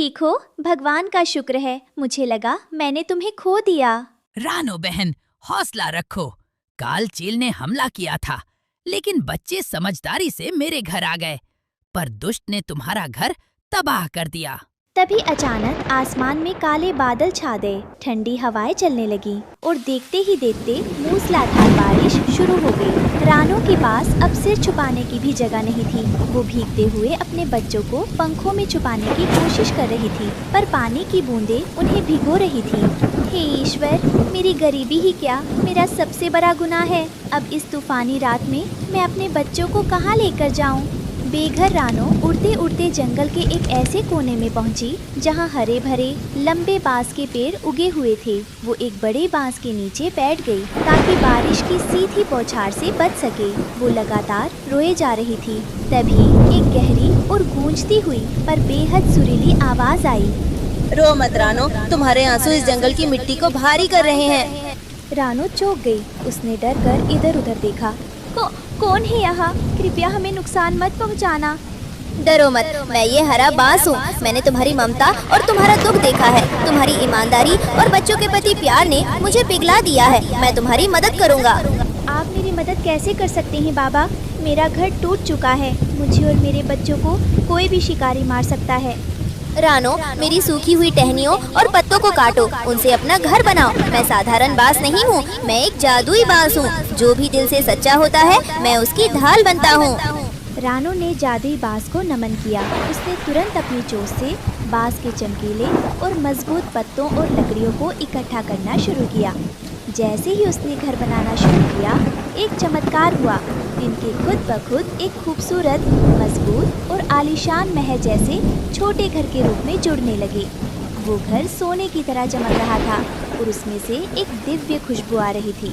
ठीक हो? भगवान का शुक्र है, मुझे लगा मैंने तुम्हें खो दिया। रानो बहन, हौसला रखो। काल चील ने हमला किया था, लेकिन बच्चे समझदारी से मेरे घर आ गए, पर दुष्ट ने तुम्हारा घर तबाह कर दिया। तभी अचानक आसमान में काले बादल छा गए, ठंडी हवाएं चलने लगी और देखते ही देखते मूसलाधार बारिश शुरू हो गई। रानो के पास अब सिर छुपाने की भी जगह नहीं थी। वो भीगते हुए अपने बच्चों को पंखों में छुपाने की कोशिश कर रही थी, पर पानी की बूंदें उन्हें भिगो रही थी। हे ईश्वर, मेरी गरीबी ही क्या मेरा सबसे बड़ा गुनाह है। अब इस तूफानी रात में मैं अपने बच्चों को कहाँ लेकर जाऊँ? बेघर रानो उड़ते उड़ते जंगल के एक ऐसे कोने में पहुंची जहां हरे भरे लंबे बांस के पेड़ उगे हुए थे। वो एक बड़े बांस के नीचे बैठ गई ताकि बारिश की सीधी बौछार से बच सके। वो लगातार रोए जा रही थी। तभी एक गहरी और गूंजती हुई पर बेहद सुरीली आवाज आई। रो मत रानो, तुम्हारे आंसू इस जंगल की मिट्टी को भारी कर रहे हैं। रानो चौंक गई। उसने डर कर इधर उधर देखा। कौन है यहाँ? कृपया हमें नुकसान मत पहुँचाना। डरो मत, मैं ये हरा बांस हूँ। मैंने तुम्हारी ममता और तुम्हारा दुख देखा है। तुम्हारी ईमानदारी और बच्चों के प्रति प्यार ने मुझे पिघला दिया है। मैं तुम्हारी मदद करूँगा। आप मेरी मदद कैसे कर सकते हैं बाबा? मेरा घर टूट चुका है। मुझे और मेरे बच्चों को कोई भी शिकारी मार सकता है। रानो, मेरी सूखी हुई टहनियों और पत्तों को काटो, उनसे अपना घर बनाओ। मैं साधारण बांस नहीं हूँ, मैं एक जादुई बांस हूँ। जो भी दिल से सच्चा होता है, मैं उसकी ढाल बनता हूँ। रानो ने जादुई बांस को नमन किया। उसने तुरंत अपनी चोंच से बांस के चमकीले और मजबूत पत्तों और लकड़ियों को इकट्ठा करना शुरू किया। जैसे ही उसने घर बनाना शुरू किया, एक चमत्कार हुआ। इनके खुद ब खुद एक खूबसूरत, मजबूत और आलीशान महल जैसे छोटे घर के रूप में जुड़ने लगे। वो घर सोने की तरह चमक रहा था और उसमें से एक दिव्य खुशबू आ रही थी।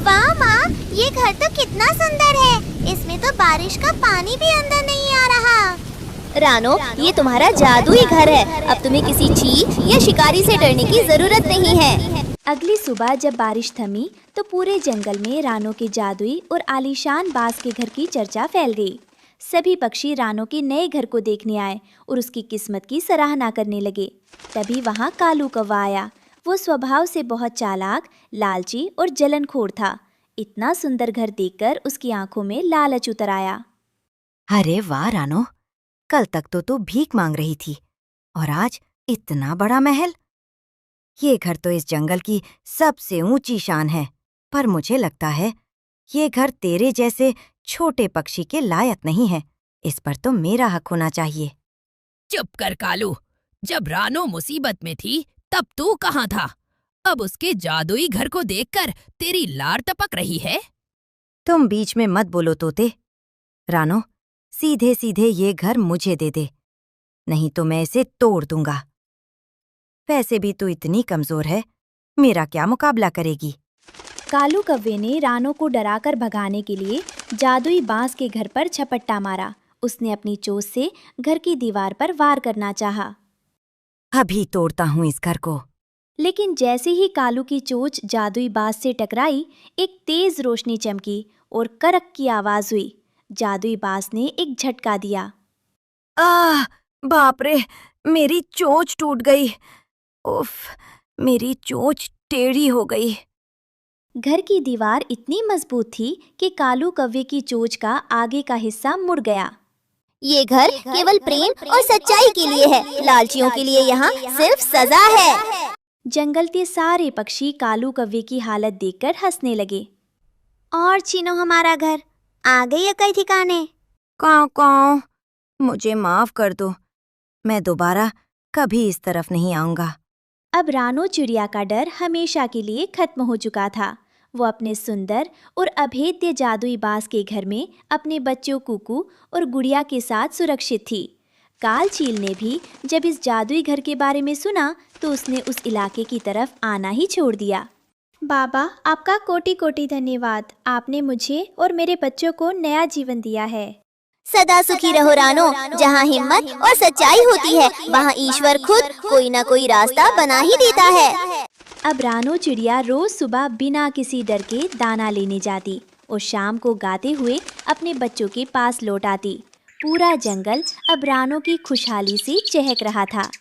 वाह माँ, ये घर तो कितना सुंदर है। इसमें तो बारिश का पानी भी अंदर नहीं आ रहा। रानो, ये तुम्हारा जादुई घर है। अब तुम्हें किसी चील या शिकारी से डरने की जरूरत नहीं है। अगली सुबह जब बारिश थमी तो पूरे जंगल में रानो के जादुई और आलीशान बांस के घर की चर्चा फैल गई। सभी पक्षी रानो के नए घर को देखने आए और उसकी किस्मत की सराहना करने लगे। तभी वहाँ कालू कौवा आया। वो स्वभाव से बहुत चालाक, लालची और जलनखोर था। इतना सुंदर घर देखकर उसकी आंखों में लालच उतर आया। अरे वाह रानो, कल तक तो तू भीख मांग रही थी और आज इतना बड़ा महल। ये घर तो इस जंगल की सबसे ऊंची शान है, पर मुझे लगता है ये घर तेरे जैसे छोटे पक्षी के लायक नहीं है। इस पर तो मेरा हक होना चाहिए। चुप कर कालू, जब रानो मुसीबत में थी तब तू कहाँ था? अब उसके जादुई घर को देखकर तेरी लार टपक रही है। तुम बीच में मत बोलो तोते। रानो, सीधे सीधे ये घर मुझे दे दे, नहीं तो मैं इसे तोड़ दूंगा। वैसे भी तू इतनी कमजोर है, मेरा क्या मुकाबला करेगी? कालू कौवे ने रानो को डराकर भगाने के लिए जादुई बांस के घर पर झपट्टा मारा। उसने अपनी चोंच से घर की दीवार पर वार करना चाहा। अभी तोड़ता हूँ इस घर को। लेकिन जैसे ही कालू की चोंच जादुई बांस से टकराई, एक तेज रोशनी चमकी और करक की आवाज हुई। जादुई बांस ने एक झटका दिया। आह, बाप रे, मेरी चोंच टूट गई। उफ, मेरी चोंच टेढ़ी हो गई। घर की दीवार इतनी मजबूत थी कि कालू कौवे की चोंच का आगे का हिस्सा मुड़ गया। ये घर केवल प्रेम और सच्चाई के लिए है। लालचियों के लिए यहाँ सिर्फ सजा है। जंगल के सारे पक्षी कालू कौवे की हालत देखकर हंसने लगे। और छीनो हमारा घर, आ गई अकल ठिकाने। काऊ काऊ, मुझे माफ कर दो। मैं दोबारा कभी इस तरफ नहीं आऊंगा। अब रानो चिड़िया का डर हमेशा के लिए खत्म हो चुका था। वो अपने सुंदर और अभेद्य जादुई बांस के घर में अपने बच्चों कुकू और गुड़िया के साथ सुरक्षित थी। काल चील ने भी जब इस जादुई घर के बारे में सुना तो उसने उस इलाके की तरफ आना ही छोड़ दिया। बाबा, आपका कोटि कोटि धन्यवाद। आपने मुझे और मेरे बच्चों को नया जीवन दिया है। सदा सुखी रहो रानो। जहाँ हिम्मत और सच्चाई होती है, वहाँ ईश्वर खुद कोई न कोई रास्ता बना ही देता है। अब रानो चिड़िया रोज सुबह बिना किसी डर के दाना लेने जाती और शाम को गाते हुए अपने बच्चों के पास लौट आती। पूरा जंगल अब रानो की खुशहाली से चहक रहा था।